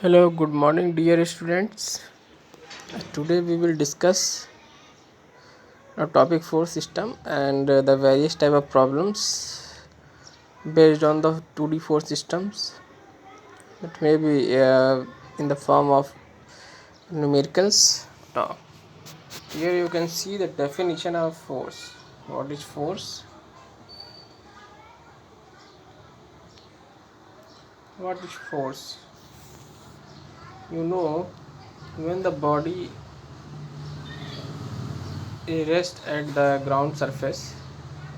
Hello, good morning, dear students. Today we will discuss a topic force system and the various type of problems based on the 2D force systems. It may be in the form of numericals. Now, here you can see the definition of force. What is force? What is force? You know, when the body rests at the ground surface,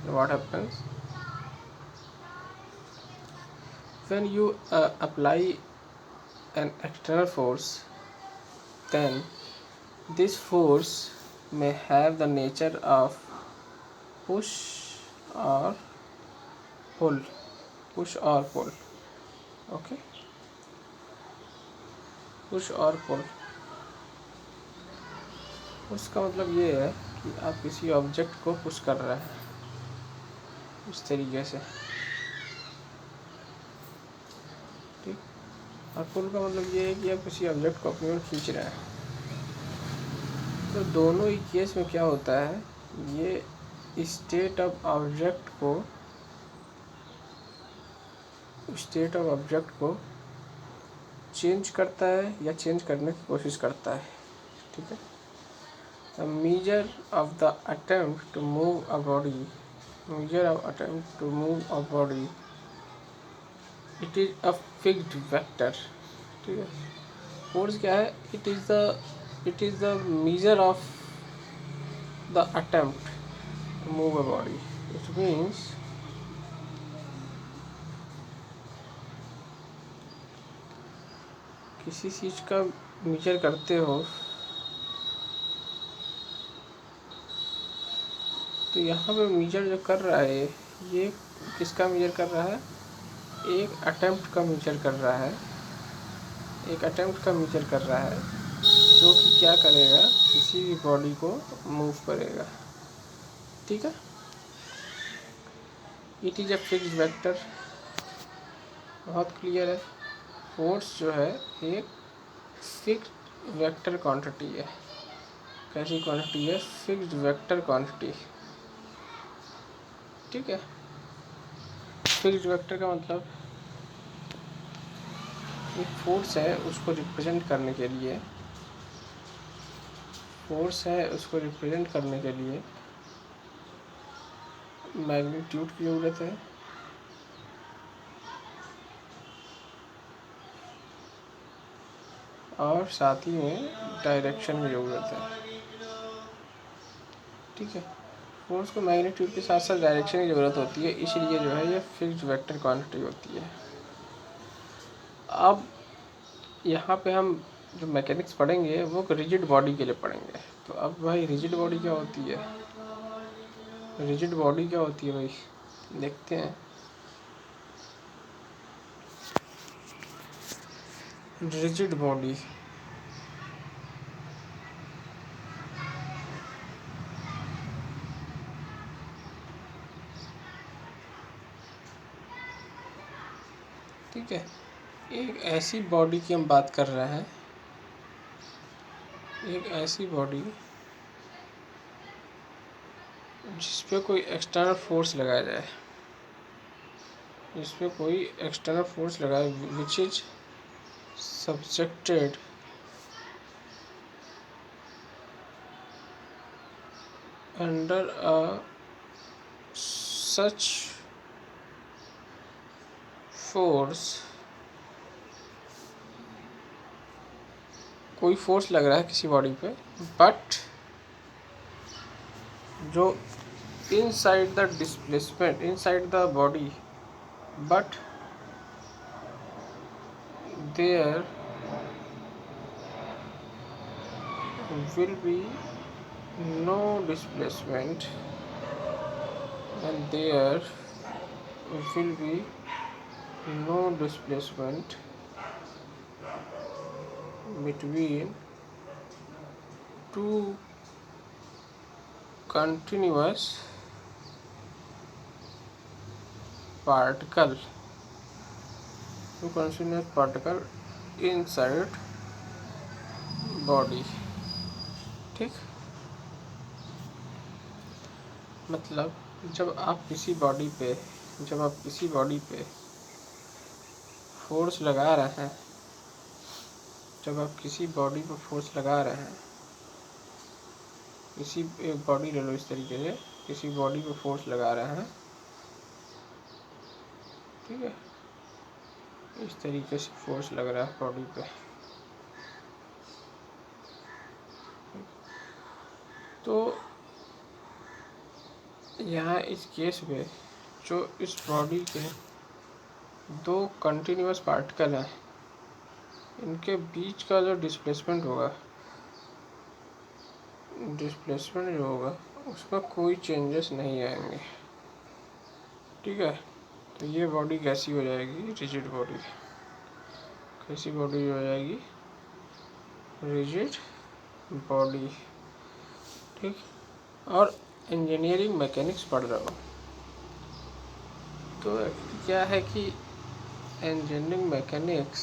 what happens? When you apply an external force, then this force may have the nature of push or pull. Push or pull. Okay, push और पुल। उसका मतलब ये है कि आप किसी object को push कर रहे हैं इस तरीके से, ठीक। और पुल का मतलब ये है कि आप किसी ऑब्जेक्ट को अपनी ओर खींच रहे हैं। तो दोनों ही केस में क्या होता है, ये स्टेट ऑफ ऑब्जेक्ट को चेंज करता है या चेंज करने की कोशिश करता है, ठीक है। The measure of the attempt to move a body, it is a fixed vector, ठीक है। फोर्स क्या है? it is the measure of the attempt to move a body. It means किसी चीज का मेजर करते हो तो यहाँ पे मेजर जो कर रहा है ये किसका मेजर कर रहा है? एक अटेम्प्ट का मेजर कर रहा है, जो कि क्या करेगा, किसी भी बॉडी को मूव करेगा, ठीक है। It is a fixed vector, बहुत क्लियर है। फोर्स जो है एक फिक्स्ड वेक्टर क्वांटिटी है। कैसी क्वांटिटी है? फिक्स्ड वेक्टर क्वांटिटी, ठीक है। फिक्स्ड वेक्टर का मतलब एक फोर्स है उसको रिप्रेजेंट करने के लिए, मैग्नीट्यूड की ज़रूरत है, और साथ ही में डायरेक्शन की ज़रूरत है, ठीक है। फोर्स को मैग्नीट्यूड के साथ साथ डायरेक्शन की ज़रूरत होती है, इसलिए जो है ये फिक्स्ड वेक्टर क्वांटिटी होती है। अब यहाँ पे हम जो मैकेनिक्स पढ़ेंगे वो रिजिड बॉडी के लिए पढ़ेंगे। तो अब भाई रिजिड बॉडी क्या होती है? भाई देखते हैं। रिजिड बॉडी ठीक है, एक ऐसी बॉडी की हम बात कर रहे हैं, एक ऐसी बॉडी जिस पे कोई एक्सटर्नल फोर्स लगाया जाए, which is subjected under a such force. कोई फोर्स लग रहा है किसी बॉडी पे, बट जो inside the displacement, inside the body, but there will be no displacement, and there will be no displacement between two continuous particle, inside body. ठीक, मतलब जब आप किसी बॉडी पे फोर्स लगा रहे हैं, जब आप किसी बॉडी पे फोर्स लगा रहे हैं, किसी एक बॉडी ले लो, इस तरीके से किसी बॉडी पे फोर्स लगा रहे हैं, ठीक है, इस तरीके से फोर्स लग रहा है बॉडी पे। तो यहाँ इस केस में जो इस बॉडी के दो कंटिन्यूअस पार्टिकल हैं, इनके बीच का जो डिस्प्लेसमेंट जो होगा उसमें कोई चेंजेस नहीं आएंगे। ठीक है, तो ये बॉडी कैसी हो जाएगी, रिजिड बॉडी। कैसी बॉडी हो जाएगी, रिजिड बॉडी। ठीक, और इंजीनियरिंग मैकेनिक्स पढ़ रहा हूँ, तो क्या है कि इंजीनियरिंग मैकेनिक्स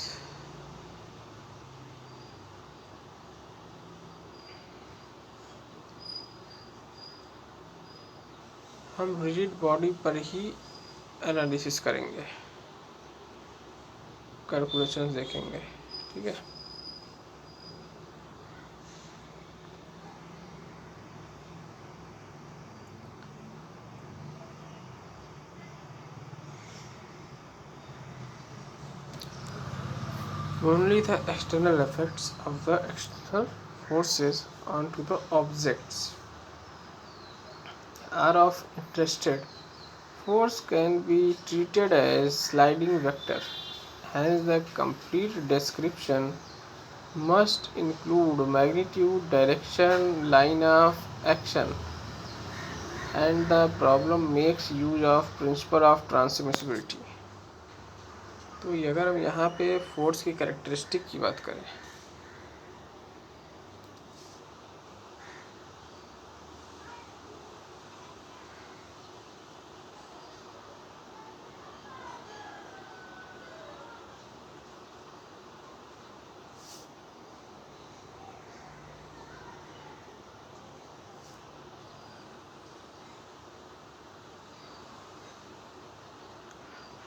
हम रिजिड बॉडी पर ही एनालिसिस करेंगे, कैलकुलेशंस देखेंगे। ठीक है, only the external effects of the external forces onto the objects are of interest. Force can be treated as sliding vector, hence the complete description must include magnitude, direction, line of action, and the problem makes use of principle of transmissibility। तो ये अगर हम यहाँ पे force की characteristic की बात करें,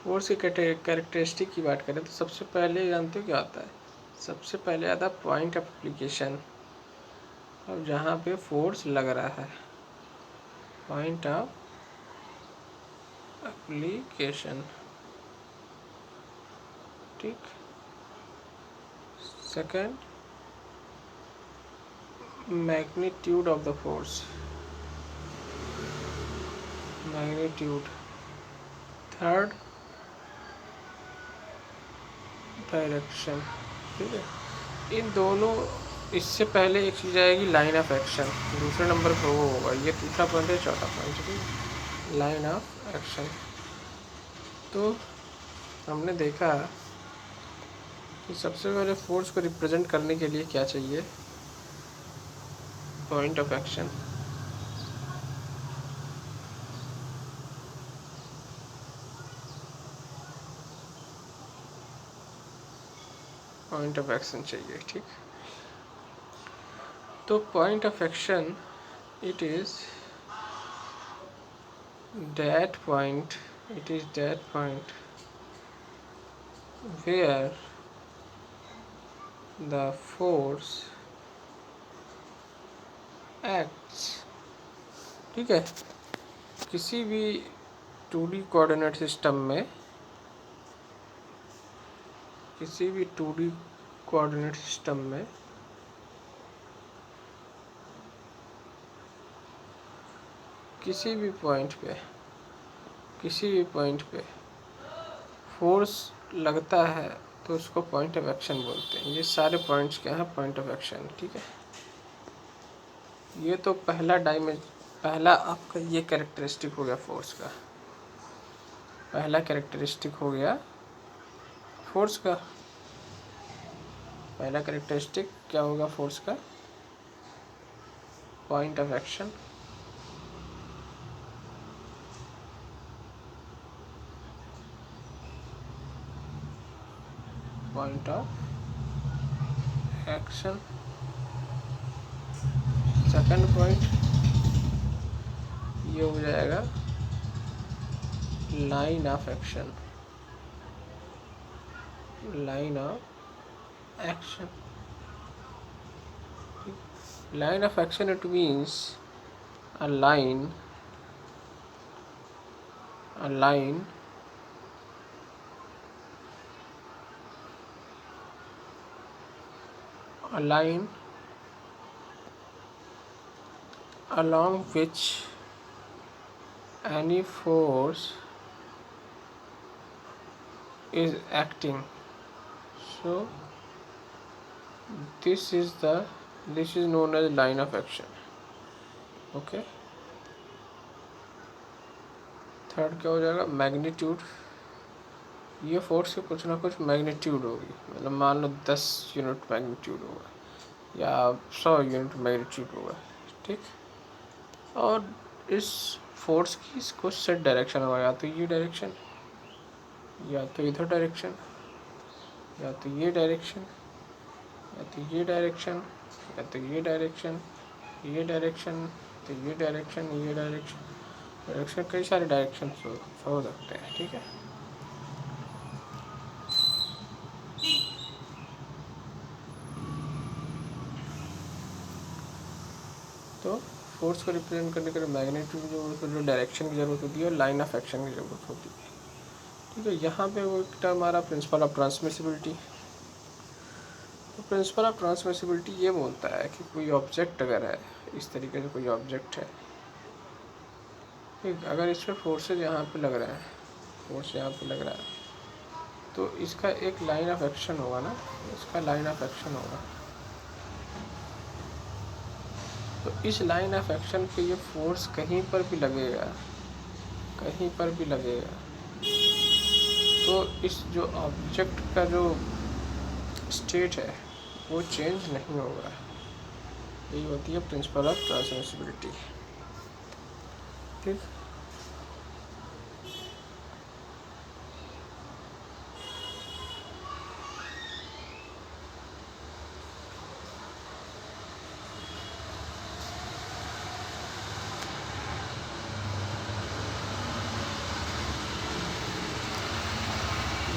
फोर्स की कैरेक्टरिस्टिक की बात करें तो सबसे पहले जानते हो क्या आता है, सबसे पहले आता है पॉइंट ऑफ एप्लीकेशन। अब जहाँ पे फोर्स लग रहा है, पॉइंट ऑफ एप्लीकेशन। ठीक, second magnitude of the force, magnitude. Third direction. ठीक है, इन दोनों, इससे पहले एक चीज़ आएगी लाइन ऑफ एक्शन, दूसरे नंबर पर वो होगा, ये तीसरा पॉइंट है, चौथा पॉइंट। ठीक है, लाइन ऑफ एक्शन। तो हमने देखा कि सबसे पहले फोर्स को रिप्रेजेंट करने के लिए क्या चाहिए, point of action. Point of action चाहिए। ठीक, तो point of action it is that point where the force acts। ठीक है, किसी भी 2D कोऑर्डिनेट सिस्टम में, किसी भी 2D कोऑर्डिनेट सिस्टम में किसी भी पॉइंट पे फोर्स लगता है तो उसको पॉइंट ऑफ एक्शन बोलते हैं। ये सारे पॉइंट्स क्या हैं, पॉइंट ऑफ एक्शन। ठीक है, ये तो पहला आपका ये कैरेक्टरिस्टिक हो गया फोर्स का, पहला कैरेक्टरिस्टिक हो गया फोर्स का। पहला कैरेक्टरिस्टिक क्या होगा फोर्स का, point of action. Point of action. Second point ये हो जाएगा line of action, line of action. line of action, it means a line a line a line along which any force is acting. So this is known as line of action. Okay. Third क्या हो जाएगा, magnitude. ये force की कुछ ना कुछ magnitude होगी, मतलब मान लो 10 यूनिट मैग्नीट्यूड होगा या 100 यूनिट मैग्नीट्यूड होगा, ठीक। और इस फोर्स की कुछ सेट डायरेक्शन होगा, या तो ये डायरेक्शन, या तो इधर डायरेक्शन, या तो ये डायरेक्शन, या तो ये डायरेक्शन, या तो ये डायरेक्शन, ये डायरेक्शन, तो ये डायरेक्शन, ये डायरेक्शन। डायरेक्शन कई सारे डायरेक्शन हो सकते हैं, ठीक है। तो फोर्स को रिप्रेजेंट करने के लिए मैग्नीट्यूड की जरूरत होती है, डायरेक्शन की जरूरत होती है, और लाइन ऑफ एक्शन की जरूरत होती है, ठीक है। यहाँ पे वो एक टर्म आ रहा, प्रिंसिपल ऑफ ट्रांसमिसिबिलिटी। तो प्रिंसिपल ऑफ ट्रांसमिसिबिलिटी ये बोलता है कि कोई ऑब्जेक्ट अगर है, इस तरीके से कोई ऑब्जेक्ट है, ठीक, अगर इस पर फोर्सेज यहाँ पे लग रहे हैं, फोर्स यहाँ पे लग रहा है, तो इसका एक लाइन ऑफ एक्शन होगा ना, इसका लाइन ऑफ एक्शन होगा। तो इस लाइन ऑफ एक्शन पे ये फोर्स कहीं पर भी लगेगा, कहीं पर भी लगेगा, तो इस जो ऑब्जेक्ट का जो स्टेट है वो चेंज नहीं होगा। यही होती है प्रिंसिपल ऑफ ट्रांसमिसिबिलिटी, ठीक।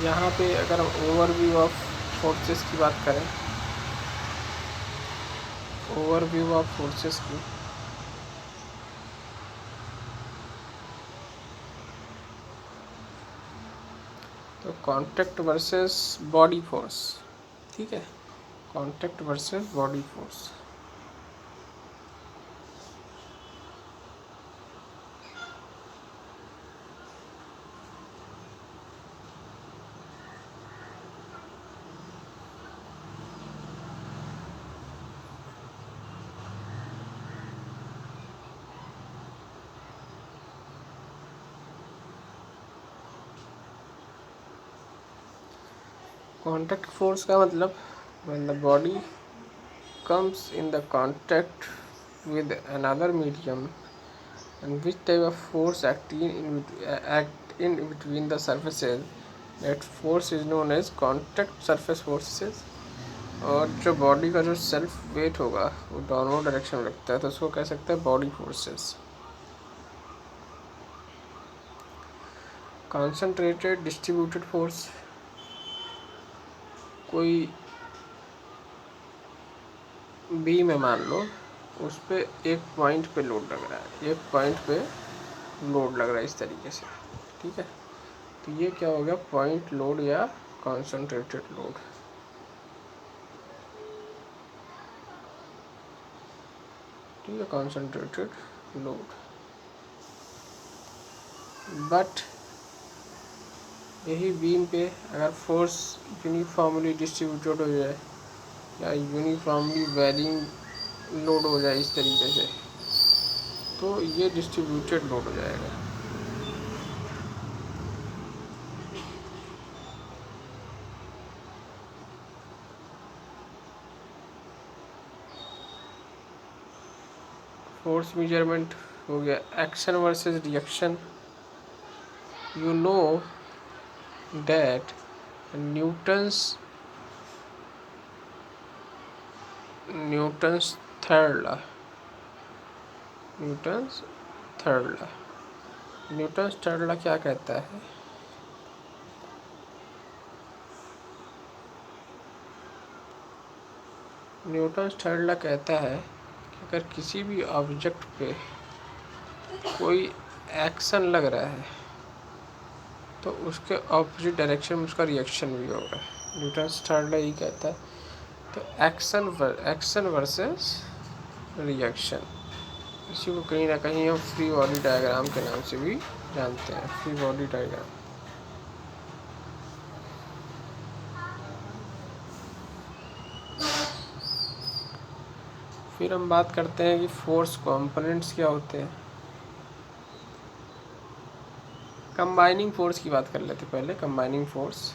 यहाँ पे अगर हम ओवरव्यू ऑफ फोर्सेस की बात करें, ओवरव्यू ऑफ फोर्सेस की, तो कांटेक्ट वर्सेस बॉडी फोर्स, ठीक है, contact versus body force. Contact force का मतलब when the body comes in the contact with another medium, and which type of force act in between the surfaces, that force is known as contact surface forces। और जो body का जो self weight होगा वो दोनों direction में लगता है, तो उसको कह सकते हैं body forces. Concentrated distributed force, कोई बीम है मान लो, उस पे एक पॉइंट पे लोड लग रहा है, एक पॉइंट पे लोड लग रहा है इस तरीके से, ठीक है। तो ये क्या हो गया, पॉइंट लोड या कॉन्सेंट्रेटेड लोड, ठीक है, कॉन्सेंट्रेटेड लोड। बट यही बीम पे अगर फोर्स यूनिफॉर्मली डिस्ट्रीब्यूटेड हो जाए या यूनिफॉर्मली वेरिंग लोड हो जाए इस तरीके से, तो ये डिस्ट्रीब्यूटेड लोड हो जाएगा। फोर्स मेजरमेंट हो गया, action versus reaction. You know that Newton's Newton's third law. Newton's third law. Newton's third law क्या कहता है? न्यूटन्स थर्ड लॉ कहता है कि अगर किसी भी ऑब्जेक्ट पे कोई एक्शन लग रहा है तो उसके ऑपोजिट डायरेक्शन में उसका रिएक्शन भी होगा। न्यूटन्स थर्ड लॉ यही कहता है। तो एक्शन वर्सेस रिएक्शन, इसी को कहीं ना कहीं हम फ्री बॉडी डायग्राम के नाम से भी जानते हैं। Free body diagram. फिर हम बात करते हैं कि फोर्स कंपोनेंट्स क्या होते हैं। कंबाइनिंग फोर्स की बात कर लेते पहले। कंबाइनिंग फोर्स,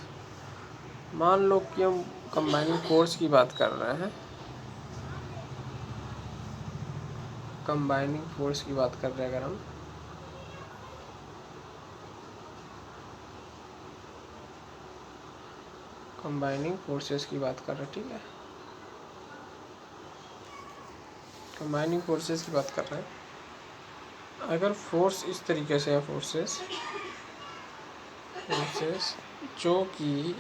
मान लो कि हम कंबाइनिंग फोर्स की बात कर रहे हैं। कंबाइनिंग फोर्स की बात कर रहे हैं अगर हम, कंबाइनिंग फोर्सेस की बात कर रहे हैं, ठीक है। कंबाइनिंग फोर्सेस की बात कर रहे हैं। अगर फोर्स इस तरीके से है, फोर्सेस जो कि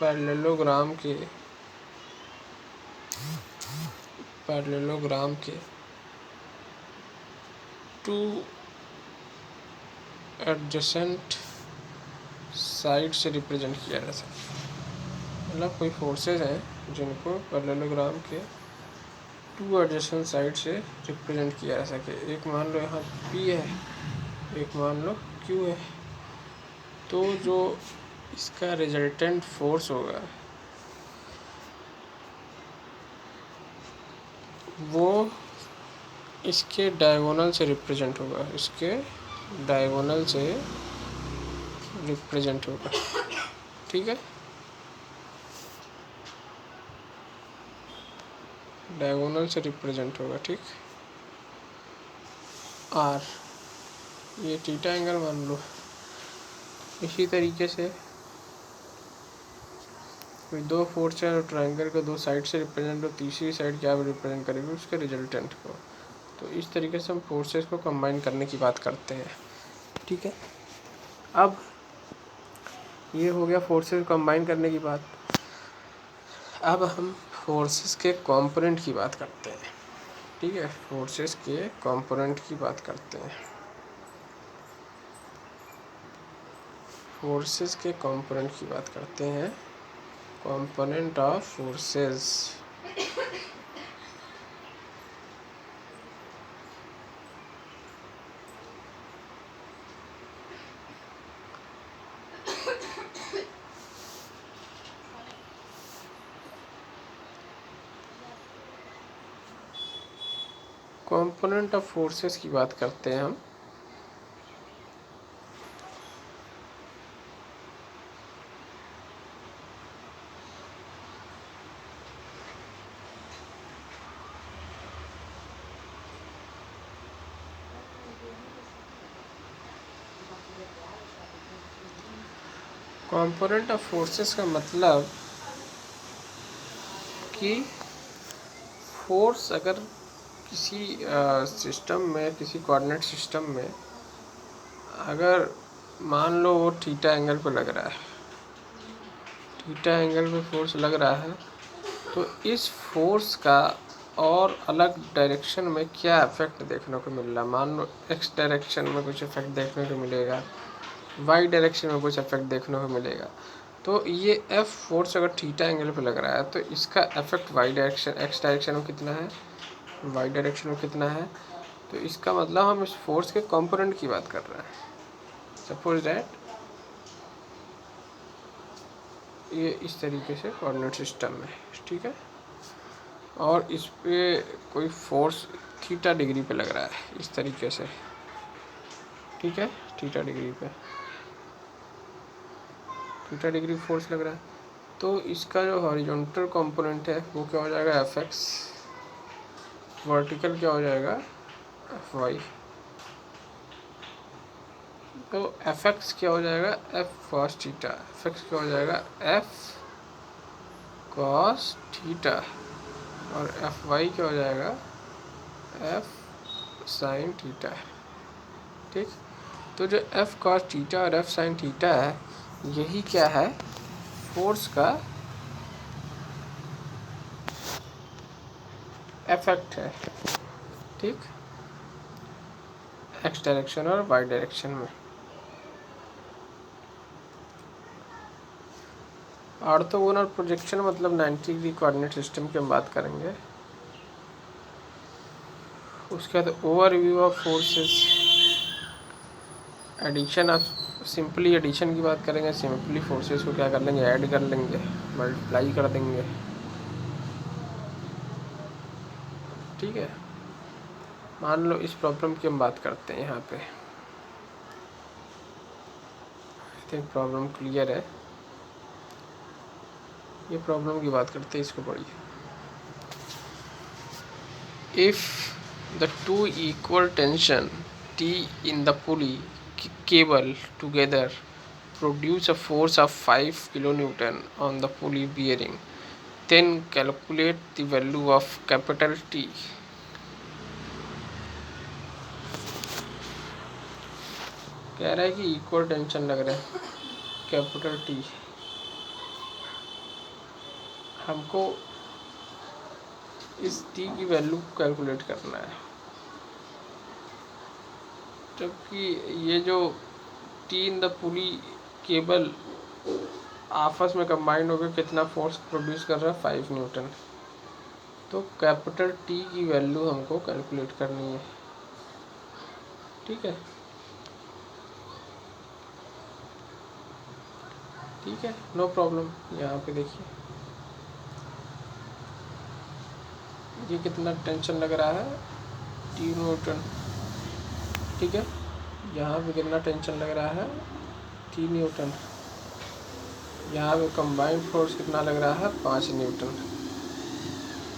पैरेललोग्राम के टू एडजेसेंट साइड से रिप्रेजेंट किया जा सकता है। मतलब कोई फोर्सेस हैं जिनको पैरेललोग्राम के टू एडजेसेंट साइड से रिप्रेजेंट किया जा सके। एक मान लो यहाँ P है, एक मान लो Q है। तो जो इसका रिजल्टेंट फोर्स होगा वो इसके डायगोनल से रिप्रेजेंट होगा, इसके डायगोनल से रिप्रेजेंट होगा, ठीक है। डायगोनल से रिप्रेजेंट होगा, ठीक। आर, ये थीटा एंगल मान लो। इसी तरीके से कोई दो फोर्स है और ट्रायंगल को दो साइड से रिप्रेजेंट हो, तीसरी साइड क्या रिप्रेजेंट करेगी? उसके रिजल्टेंट को। तो इस तरीके से हम फोर्सेस को कंबाइन करने की बात करते हैं, ठीक है। अब ये हो गया फोर्सेस कंबाइन करने की बात। अब हम फोर्सेस के कंपोनेंट की बात करते हैं, ठीक है। फोर्सेस के कंपोनेंट की बात करते हैं। फोर्सेस के कंपोनेंट की बात करते हैं। Component of forces. Component of forces की बात करते हैं हम। कंपोनेंट ऑफ फोर्सेस का मतलब कि फोर्स अगर किसी सिस्टम में, किसी कोऑर्डिनेट सिस्टम में अगर मान लो वो थीटा एंगल पे लग रहा है, थीटा एंगल पे फोर्स लग रहा है, तो इस फोर्स का और अलग डायरेक्शन में क्या इफेक्ट देखने को मिल रहा है। मान लो एक्स डायरेक्शन में कुछ इफेक्ट देखने को मिलेगा, वाई डायरेक्शन में कुछ इफेक्ट देखने को मिलेगा। तो ये एफ फोर्स अगर थीटा एंगल पे लग रहा है तो इसका effect Y direction, X direction में कितना है, वाई डायरेक्शन में कितना है। तो इसका मतलब हम इस फोर्स के कंपोनेंट की बात कर रहे हैं। सपोज दैट ये इस तरीके से कोऑर्डिनेट सिस्टम में, ठीक है, और इस पे कोई फोर्स थीटा डिग्री पे लग रहा है इस तरीके से, ठीक है। थीटा डिग्री पे, थीटा डिग्री फोर्स लग रहा है। तो इसका जो हॉरिजॉन्टल कंपोनेंट है वो क्या हो जाएगा, एफ एक्स। वर्टिकल क्या हो जाएगा, एफ वाई। तो एफ एक्स क्या हो जाएगा, F cos theta. F x क्या हो जाएगा, एफ कॉस थीटा। और एफ वाई क्या हो जाएगा, एफ साइन थीटा। ठीक, तो जो एफ कॉस थीटा और एफ साइन थीटा है, यही क्या है, फोर्स का इफेक्ट है। ठीक, एक्स डायरेक्शन और वाई डायरेक्शन में। ऑर्थोगोनल प्रोजेक्शन मतलब 90 डिग्री कोऑर्डिनेट सिस्टम की हम बात करेंगे। उसके बाद overview of forces, addition of, simply addition की बात करेंगे। सिंपली फोर्सेस को क्या कर लेंगे, ऐड कर लेंगे, मल्टीप्लाई कर देंगे। ठीक है, मान लो इस प्रॉब्लम की हम बात करते हैं यहाँ पे। आई थिंक प्रॉब्लम क्लियर है। ये प्रॉब्लम की बात करते हैं, इसको पढ़िए। If the two equal tension T in the pulley cable together produce a force of 5 kilonewton on the pulley bearing, then calculate the value of capital T। कह रहा है कि इक्वल टेंशन लग रहा है, कैपिटल T। हमको इस T की वैल्यू कैलकुलेट करना है, जबकि ये जो T in the pulley cable आपस में कंबाइंड होकर कितना फोर्स प्रोड्यूस कर रहा है, 5 न्यूटन। तो कैपिटल T की वैल्यू हमको कैलकुलेट करनी है। ठीक है, ठीक है, नो प्रॉब्लम। यहाँ पे देखिए, ये कितना टेंशन लग रहा है, 3 न्यूटन। ठीक है, यहाँ पे कितना टेंशन लग रहा है, 3 न्यूटन। यहाँ पे कंबाइंड फोर्स कितना लग रहा है, 5 न्यूटन।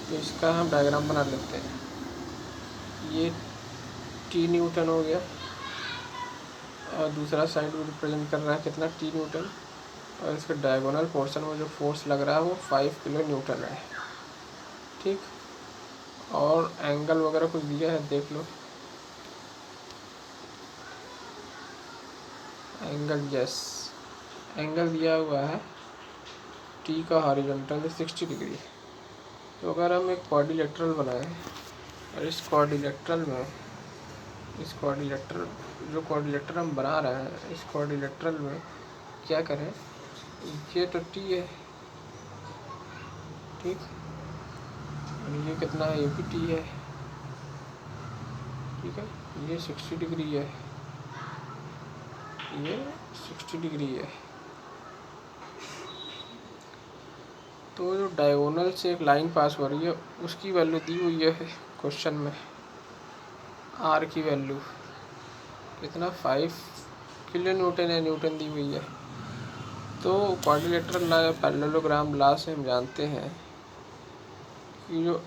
तो इसका हम डायग्राम बना लेते हैं। ये 3 न्यूटन हो गया और दूसरा साइड में रिप्रेजेंट कर रहा है कितना, 3 न्यूटन। और इसके डायगोनल पोर्शन में जो फोर्स लग रहा है वो 5 किलो न्यूटन है। ठीक, और एंगल वगैरह कुछ दिया है, देख लो। एंगल, यस, एंगल दिया हुआ है टी का हॉरिजॉन्टल 60 डिग्री। तो अगर हम एक क्वाड्रिलेटरल बनाएं और इस क्वाड्रिलेटरल में, इस क्वाड्रिलेटरल, जो क्वाड्रिलेटरल हम बना रहे हैं, इस क्वाड्रिलेटरल में क्या करें, ये तो टी है। ठीक, और ये कितना है, ये भी टी है। ठीक है, ये 60 डिग्री है, ये 60 डिग्री है। तो जो डायगोनल से एक लाइन पास हो रही है उसकी वैल्यू दी हुई है क्वेश्चन में। आर की वैल्यू कितना, 5 किलो न्यूटन है, न्यूटन दी हुई है। तो क्वाड्रिलेटरल लॉ या पैरेललोग्राम लॉ से हम जानते हैं कि जो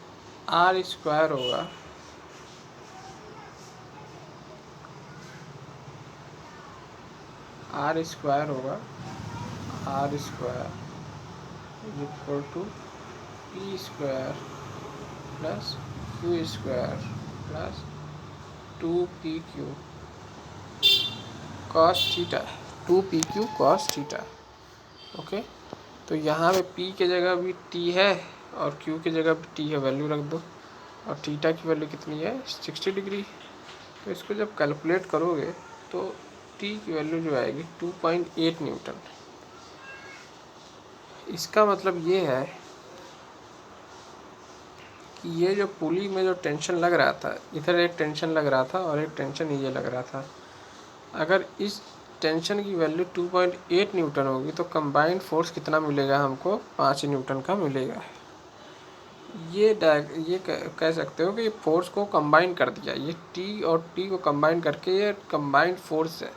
आर स्क्वायर होगा, आर स्क्वायर होगा, R square equal to P square plus Q square plus 2pq cos theta, 2pq cos theta. Okay, तो यहाँ पे p के जगह भी t है और q की जगह भी t है, वैल्यू रख दो। और थीटा की वैल्यू कितनी है, 60 डिग्री। तो इसको जब कैलकुलेट करोगे तो t की वैल्यू जो आएगी 2.8 न्यूटन। इसका मतलब ये है कि ये जो पुली में जो टेंशन लग रहा था, इधर एक टेंशन लग रहा था और एक टेंशन ये लग रहा था। अगर इस टेंशन की वैल्यू 2.8 न्यूटन होगी तो कंबाइंड फोर्स कितना मिलेगा हमको, 5 न्यूटन का मिलेगा। ये कह सकते हो कि ये फोर्स को कंबाइन कर दिया, ये टी और टी को कंबाइन करके ये कंबाइंड फोर्स है।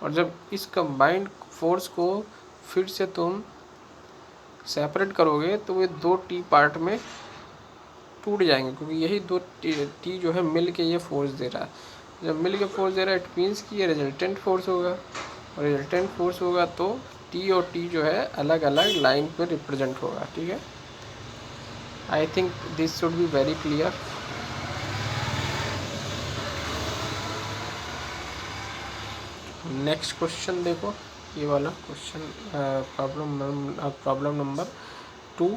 और जब इस कंबाइंड फोर्स को फिर से तुम सेपरेट करोगे तो ये 2 टी पार्ट में टूट जाएंगे, क्योंकि यही 2 टी जो है मिल के ये फोर्स दे रहा है। जब मिल के फोर्स दे रहा है इट मीन्स कि ये रिजल्टेंट फोर्स होगा, और रिजल्टेंट फोर्स होगा तो टी और टी जो है अलग अलग लाइन पर रिप्रेजेंट होगा। ठीक है, I think this should be very clear. Next question देखो, ये वाला क्वेश्चन प्रॉब्लम नंबर 2।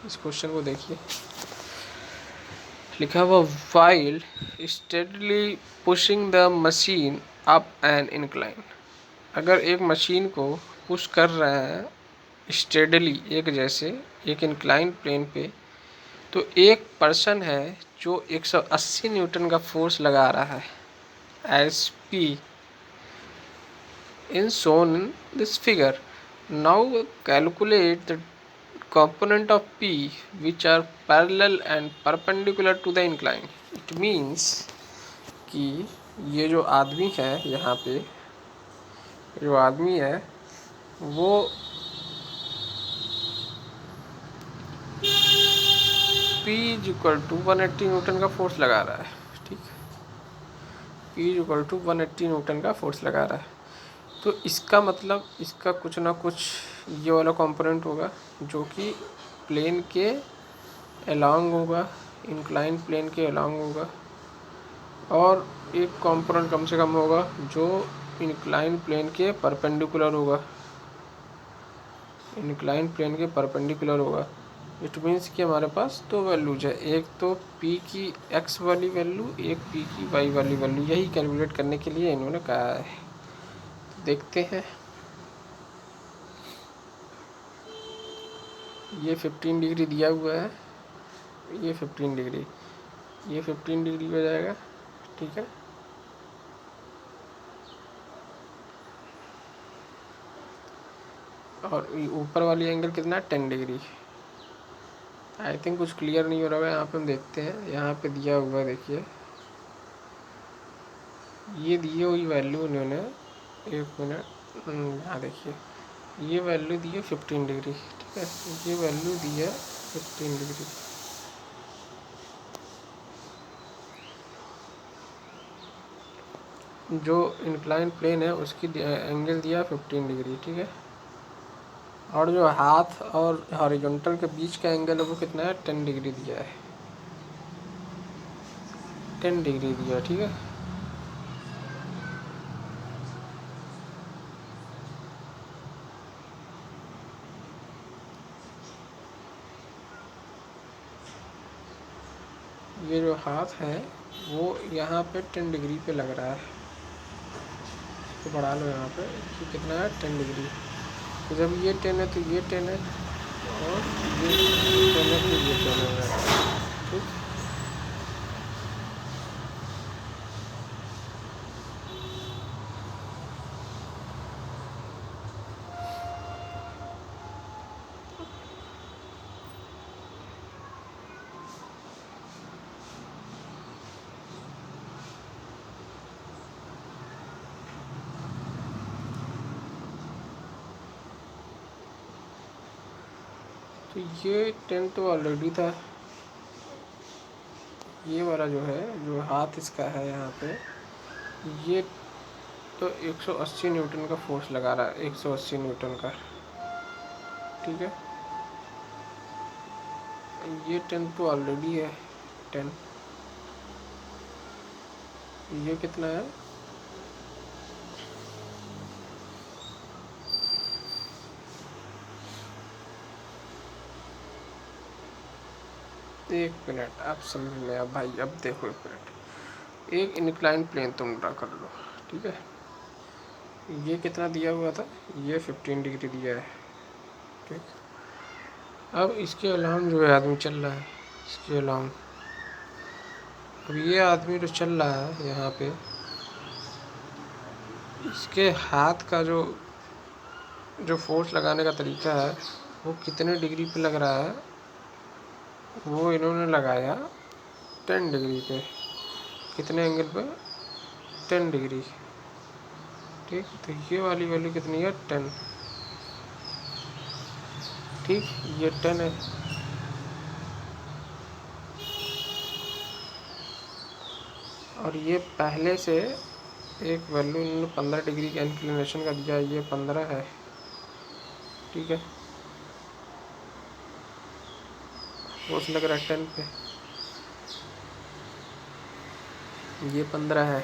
इस क्वेश्चन को देखिए, लिखा हुआ while steadily pushing the machine up an incline. अगर एक मशीन को पुश कर रहे हैं स्टेडली, एक जैसे एक इंक्लाइन प्लेन पे, तो एक पर्सन है जो 180 न्यूटन का फोर्स लगा रहा है as P in shown in this figure. Now calculate the component of P which are parallel and perpendicular to the incline. It means कि ये जो आदमी है, यहाँ पे जो आदमी है वो P is equal to 180 newton का फोर्स लगा रहा है। ठीक, P is equal to 180 newton का फोर्स लगा रहा है। तो इसका मतलब इसका कुछ ना कुछ ये वाला कंपोनेंट होगा जो कि प्लेन के अलोंग होगा, इंक्लाइन प्लेन के अलोंग होगा, और एक कंपोनेंट कम से कम होगा जो इंक्लाइन प्लेन के परपेंडिकुलर होगा, इंक्लाइन प्लेन के परपेंडिकुलर होगा। इट मीन्स कि हमारे पास दो वैल्यूज है, एक तो p की x वाली वैल्यू, एक p की y वाली वैल्यू। यही कैलकुलेट करने के लिए इन्होंने कहा है। देखते हैं, ये 15 डिग्री दिया हुआ है, ये 15 डिग्री, ये 15 डिग्री हो जाएगा। ठीक है, और ऊपर वाली एंगल कितना है, 10 डिग्री। आई थिंक कुछ क्लियर नहीं हो रहा है। यहाँ पे हम देखते हैं, यहाँ पे दिया हुआ है, देखिए ये दी हुई वैल्यू इन्होंने, एक मिनट, यहाँ देखिए ये वैल्यू दी है 15 डिग्री। ठीक है, ये वैल्यू दी है 15 डिग्री। जो इंक्लाइन प्लेन है उसकी एंगल दिया 15 डिग्री। ठीक है, और जो हाथ और हॉरिजॉन्टल के बीच का एंगल है वो कितना है, 10 डिग्री दिया है, 10 डिग्री दिया है। ठीक है, ये जो हाथ है वो यहाँ पे 10 डिग्री पे लग रहा है। तो बढ़ा लो यहाँ पे कि कितना है, 10 डिग्री। तो जब ये 10 है तो ये 10 है, और ये 10 है तो ये 10 है। ठीक, तो ये 10 तो ऑलरेडी था। ये वाला जो है, जो हाथ इसका है यहाँ पे, ये तो 180 न्यूटन का फोर्स लगा रहा है, 180 न्यूटन का। ठीक है, ये 10 तो ऑलरेडी है, 10। ये कितना है, एक मिनट, आप समझ में आप भाई, अब देखो एक मिनट, एक इंक्लाइन प्लेन तुम ड्रा कर लो। ठीक है, ये कितना दिया हुआ था, ये 15 डिग्री दिया है। ठीक, अब इसके अलावा जो है आदमी चल रहा है, इसके अलावा अब ये आदमी जो चल रहा है यहाँ पे, इसके हाथ का जो जो फोर्स लगाने का तरीका है वो कितने डिग्री पे लग रहा है, वो इन्होंने लगाया 10 डिग्री पे। कितने एंगल पे, 10 डिग्री। ठीक, तो ये वाली वैल्यू कितनी है, 10। ठीक, ये 10 है। और ये पहले से एक वैल्यू इन्होंने 15 डिग्री का इंक्लिनेशन का दिया, ये 15 है। ठीक है, फोर्स लग रहा है 10 पे, ये 15 है।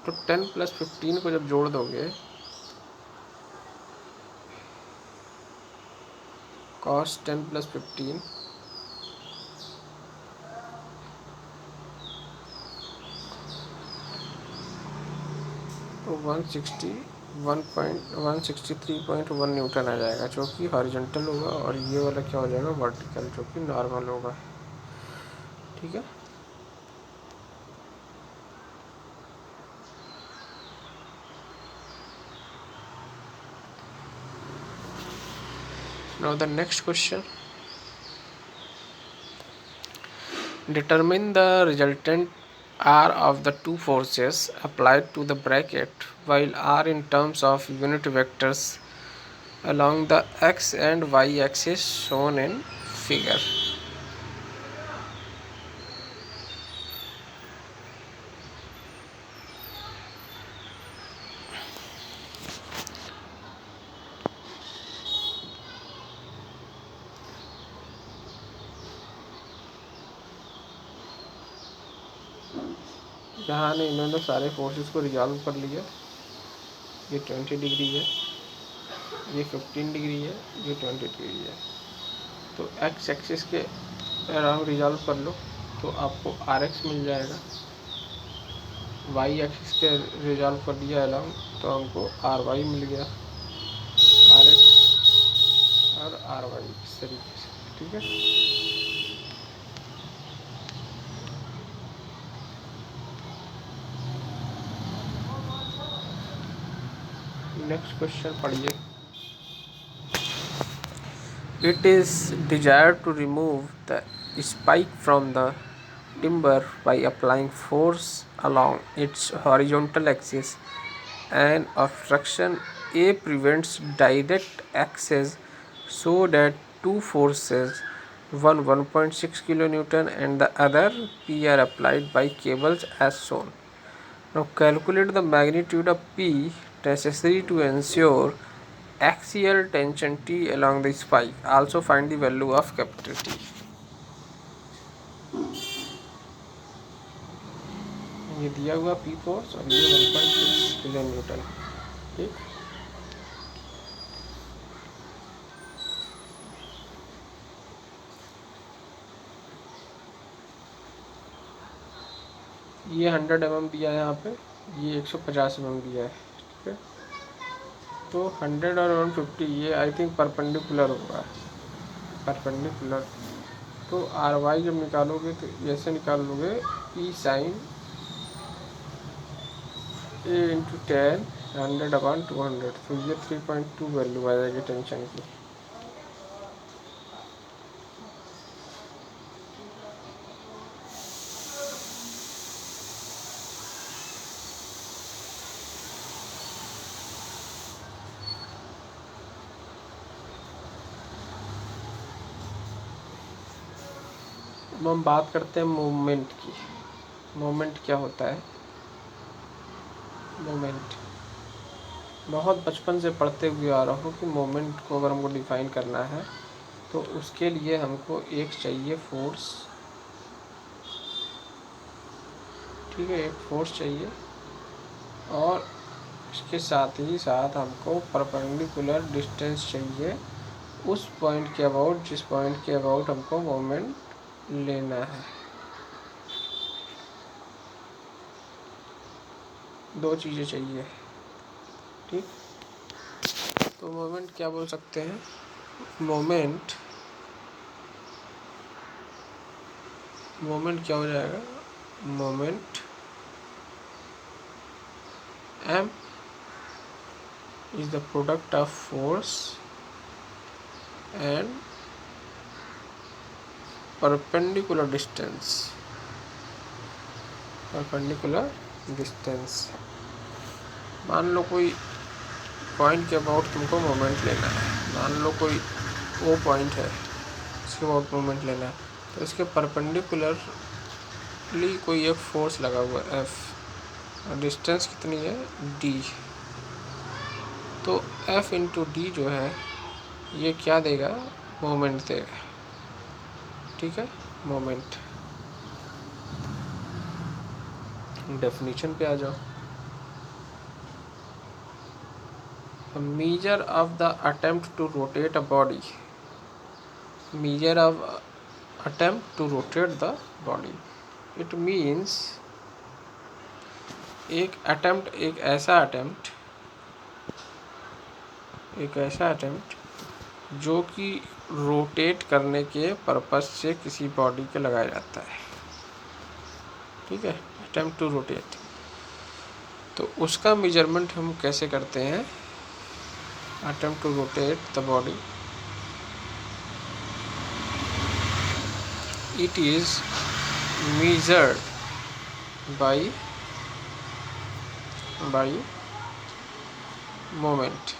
तो 10 + 15 को जब जोड़ दोगे, cos 10 + 15 तो 163.1 न्यूटन आ जाएगा, जो कि हॉरिजॉन्टल होगा, और ये वाला क्या हो जाएगा, वर्टिकल, जो कि नॉर्मल होगा। ठीक है। Now the next question. Determine the resultant R of the two forces applied to the bracket while R in terms of unit vectors along the x and y axis shown in figure. यहाँ ने इन्होंने सारे forces को resolve कर लिया। ये 20 degree है, ये 15 डिग्री है, ये 20 डिग्री है। तो एक्स एक्सिस के अराउंड रिजॉल्व कर लो तो आपको आर एक्स मिल जाएगा। वाई एक्सिस के रिजॉल्व कर दिया अराउंड तो हमको आर वाई मिल गया, आर एक्स और आर वाई, इस तरीके से। ठीक है। नेक्स्ट क्वेश्चन पढ़िए। It is desired to remove the spike from the timber by applying force along its horizontal axis. An obstruction A prevents direct access so that two forces, one 1.6 kN and the other P, are applied by cables as shown. Now calculate the magnitude of P necessary to ensure axial tension T along the spike. Also find the value of capital T. ये दिया हुआ P force और ये 1.6 kilo Newton. ठीक। ये 100 mm दिया है यहाँ पे, ये 150 mm दिया है। ठीक है। तो 100 और 150 ये आई थिंक परपेंडिकुलर होगा, परपेंडिकुलर। तो आर वाई जब निकालोगे तो ऐसे निकाल लोगे, P sin A × 10 100/200, तो ये 3.2 वैल्यू आ जाएगी टेंशन की। अब हम बात करते हैं मूवमेंट की। मोमेंट क्या होता है? मोमेंट बहुत बचपन से पढ़ते हुए आ रहा हूँ कि मोमेंट को अगर हमको डिफाइन करना है तो उसके लिए हमको एक चाहिए फोर्स। ठीक है, एक फोर्स चाहिए और इसके साथ ही साथ हमको परपेंडिकुलर डिस्टेंस चाहिए उस पॉइंट के अबाउट, जिस पॉइंट के अबाउट हमको मोमेंट लेना है। दो चीज़ें चाहिए। ठीक। तो मोमेंट क्या बोल सकते हैं? मोमेंट क्या हो जाएगा? Moment M is the product of force and perpendicular distance. Perpendicular distance. मान लो कोई पॉइंट के अबाउट तुमको मोमेंट लेना है, मान लो कोई वो पॉइंट है इसके अबाउट मोमेंट लेना है, तो इसके परपेंडिकुलरली कोई एक फोर्स लगा हुआ है F। और डिस्टेंस कितनी है d। तो F इंटू डी जो है ये क्या देगा, मोमेंट देगा। ठीक है, मोमेंट। डेफिनेशन पे आ जाओ। measure of the attempt to rotate a body, measure of attempt to rotate the body, it means एक अटेम्प्ट, एक ऐसा अटेम्प्ट जो कि रोटेट करने के पर्पस से किसी बॉडी के लगाया जाता है। ठीक है, अटेम्प्ट टू रोटेट। तो उसका मेजरमेंट हम कैसे करते हैं, attempt to rotate the body, it is measured by moment।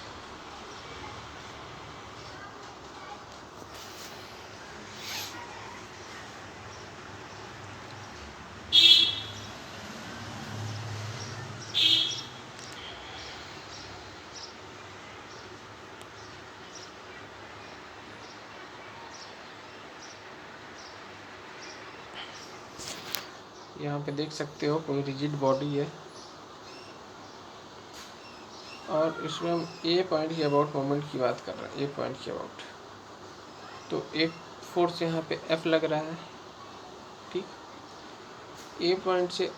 यहाँ पे देख सकते हो कोई रिजिड बॉडी है और इसमें हम ए पॉइंट के अबाउट मोमेंट की बात कर रहे हैं, ए पॉइंट के अबाउट। तो एक फोर्स यहाँ पे एफ लग रहा है। ठीक, ए पॉइंट से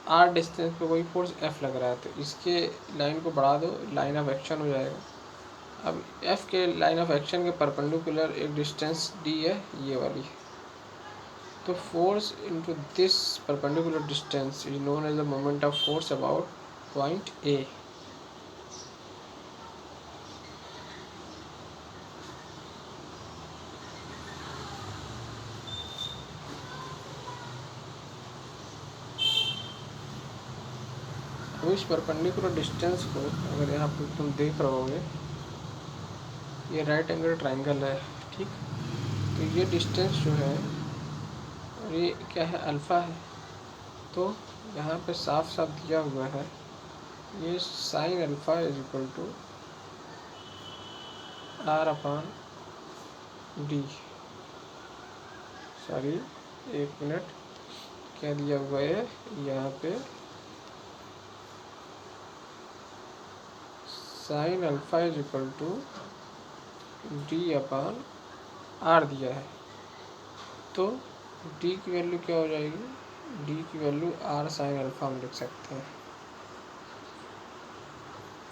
आर डिस्टेंस पे कोई फोर्स एफ लग रहा है, तो इसके लाइन को बढ़ा दो, लाइन ऑफ एक्शन हो जाएगा। अब एफ के लाइन ऑफ एक्शन के परपेंडिकुलर एक डिस्टेंस डी है, ये वाली। तो force into this perpendicular distance is known as the moment of force about point A. तो इस परपेंडिकुलर डिस्टेंस को अगर यहाँ पर तुम देख रहोगे, ये राइट एंगल ट्राइंगल है। ठीक, तो ये डिस्टेंस जो है, और ये क्या है, अल्फ़ा है। तो यहाँ पे साफ साफ दिया हुआ है, ये sine alpha is equal to R upon D. Sorry, एक मिनट, क्या दिया हुआ है यहाँ पे, sine alpha is equal to D upon R दिया है। तो डी की वैल्यू क्या हो जाएगी, डी की वैल्यू आर साइन अल्फ़ा हम लिख सकते हैं।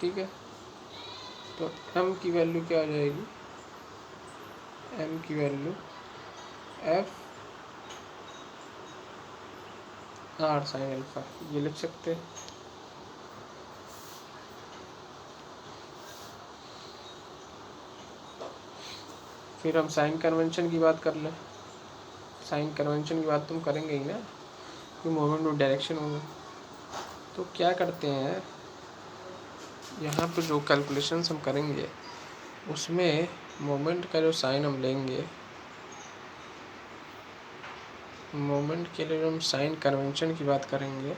ठीक है, तो एम की वैल्यू क्या हो जाएगी, एम की value F R sine alpha, ये लिख सकते हैं। फिर हम साइन कन्वेंशन की बात कर लें। साइन कन्वेंशन की बात तुम करेंगे ही ना, कि मोमेंट ऑफ डायरेक्शन होगा। तो क्या करते हैं, यहाँ पे जो कैलकुलेशंस हम करेंगे उसमें मोमेंट का जो साइन हम लेंगे, मोमेंट के लिए हम साइन कन्वेंशन की बात करेंगे।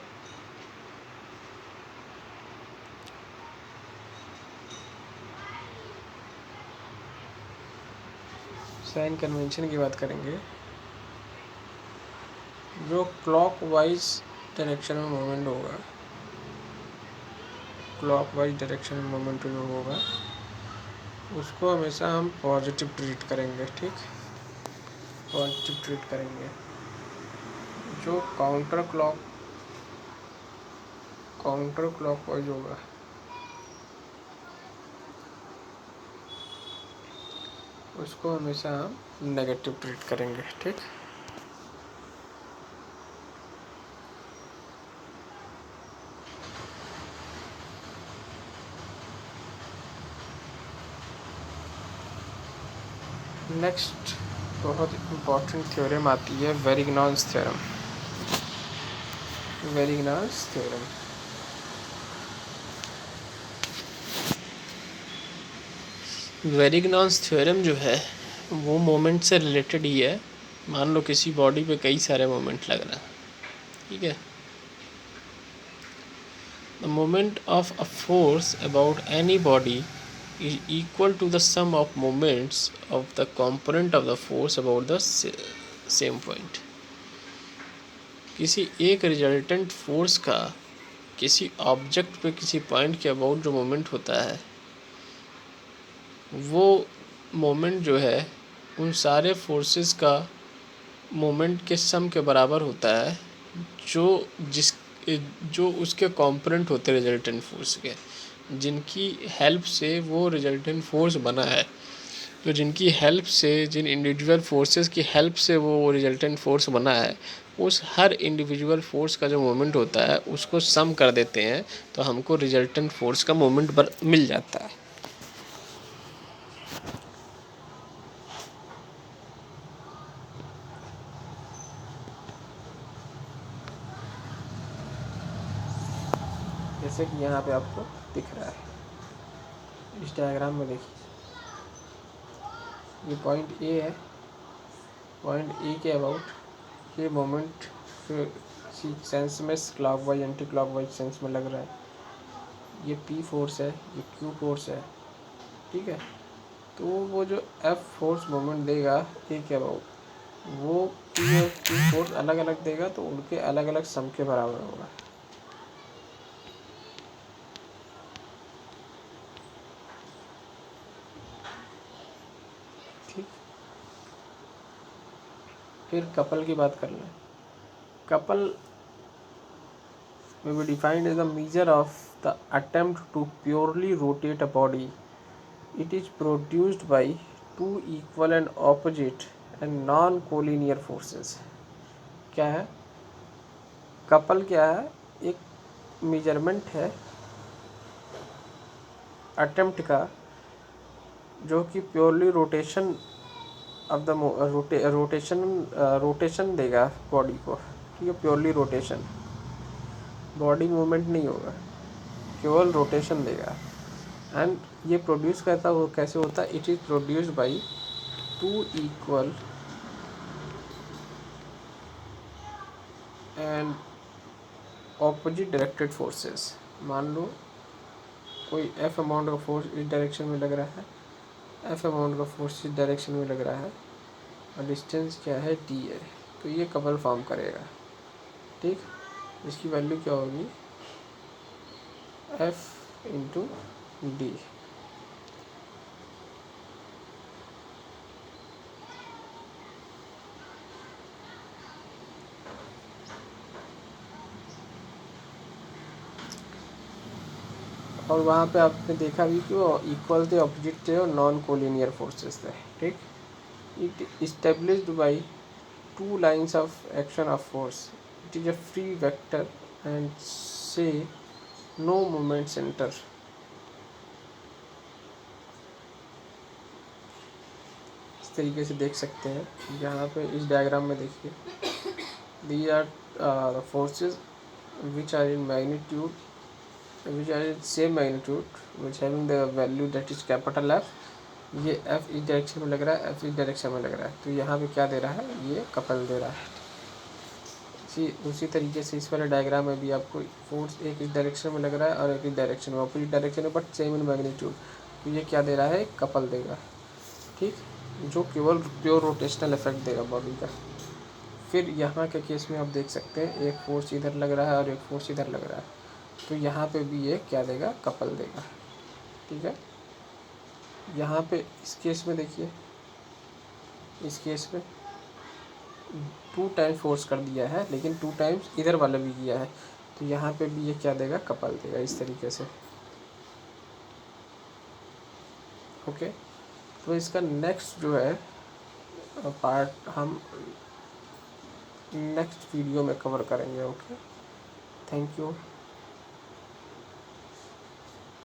साइन कन्वेंशन की बात करेंगे, जो क्लॉकवाइज डायरेक्शन में मोमेंट होगा, क्लॉकवाइज डायरेक्शन में मोमेंट जो होगा उसको हमेशा हम पॉजिटिव ट्रीट करेंगे। ठीक, पॉजिटिव ट्रीट करेंगे। जो काउंटर क्लॉकवाइज होगा उसको हमेशा हम नेगेटिव ट्रीट करेंगे। ठीक, नेक्स्ट बहुत इम्पॉर्टेंट थ्योरम आती है, वेरिग्नॉन्स थ्योरम। वेरिग्नॉन्स थ्योरम वेरिग्नॉन्स थ्योरम जो है वो मोमेंट से रिलेटेड ही है। मान लो किसी बॉडी पे कई सारे मोमेंट लग रहे हैं, ठीक है, The moment of a force about any body is equal to the sum of moments of the component of the force about the same point. किसी एक रिजल्टेंट फोर्स का किसी ऑब्जेक्ट पे किसी पॉइंट के अबाउट जो मोमेंट होता है, वो मोमेंट जो है उन सारे फोर्सेस का मोमेंट के सम के बराबर होता है जो जिस जो उसके कॉम्पोनेंट होते हैं रिजल्टेंट फोर्स के, जिनकी हेल्प से वो रिजल्टेंट फोर्स बना है। तो जिनकी हेल्प से, जिन इंडिविजुअल फोर्सेस की हेल्प से वो रिजल्टेंट फोर्स बना है, उस हर इंडिविजुअल फोर्स का जो मोमेंट होता है उसको सम कर देते हैं, तो हमको रिजल्टेंट फोर्स का मोमेंट मिल जाता है। जैसे कि यहाँ पे आपको दिख रहा है इस डायग्राम में, देखिए ये पॉइंट ए है। पॉइंट ए के अबाउट ये मोमेंट सेंस में क्लॉकवाइज एंटी क्लॉकवाइज सेंस में लग रहा है। ये पी फोर्स है, ये क्यू फोर्स है, ठीक है। तो वो जो एफ फोर्स मोमेंट देगा ए के अबाउट, वो पी और क्यू फोर्स अलग अलग देगा, तो उनके अलग अलग सम के बराबर होगा। ठीक, फिर कपल की बात कर लें। Couple may be defined as a measure of the attempt to purely rotate a body. It is produced by two equal and opposite and non-collinear forces. क्या है कपल? क्या है? एक मेजरमेंट है अटेम्प्ट का, जो कि purely rotation of the rotation देगा बॉडी को। ठीक है, प्योरली रोटेशन, बॉडी मूवमेंट नहीं होगा, केवल रोटेशन देगा। एंड ये प्रोड्यूस करता वो कैसे होता है? It is produced by two equal and opposite directed forces. मान लो कोई एफ अमाउंट का फोर्स इस डायरेक्शन में लग रहा है, एफ अमाउंट का फोर्स इस डायरेक्शन में लग रहा है, और डिस्टेंस क्या है? डी है। तो ये कपल फॉर्म करेगा। ठीक, इसकी वैल्यू क्या होगी? F into D. और वहाँ पे आपने देखा भी कि वो इक्वल थे, ऑपोजिट थे और नॉन कोलिनियर फोर्सेस थे। ठीक, it established by two lines of action of force. It is a free vector and से नो मोमेंट सेंटर। इस तरीके से देख सकते हैं। यहाँ पे इस डायग्राम में देखिए, these are the forces which are in magnitude, which are in same magnitude, which having the value that is capital F। ये F इस डायरेक्शन में लग रहा है, F इस डायरेक्शन में लग रहा है, तो यहाँ पे क्या दे रहा है? ये कपल दे रहा है। उसी तरीके से इस वाले डायग्राम में भी आपको फोर्स एक इस डायरेक्शन में लग रहा है और एक इस डायरेक्शन में, ऑपोजिट डायरेक्शन में बट सेम इन मैग्नीट्यूड, तो ये क्या दे रहा है? कपल देगा। ठीक, जो केवल प्योर रोटेशनल इफेक्ट देगा बॉडी का। फिर यहाँ के केस में आप देख सकते हैं, एक फोर्स इधर लग रहा है और एक फोर्स इधर लग रहा है, तो यहाँ पे भी ये क्या देगा? कपल देगा। ठीक है, यहाँ पे इस केस में देखिए, इस केस में 2 टाइम्स फोर्स कर दिया है, लेकिन 2 टाइम्स इधर वाला भी किया है, तो यहाँ पे भी ये क्या देगा? कपल देगा, इस तरीके से। ओके, तो इसका नेक्स्ट जो है पार्ट हम नेक्स्ट वीडियो में कवर करेंगे। Okay, thank you.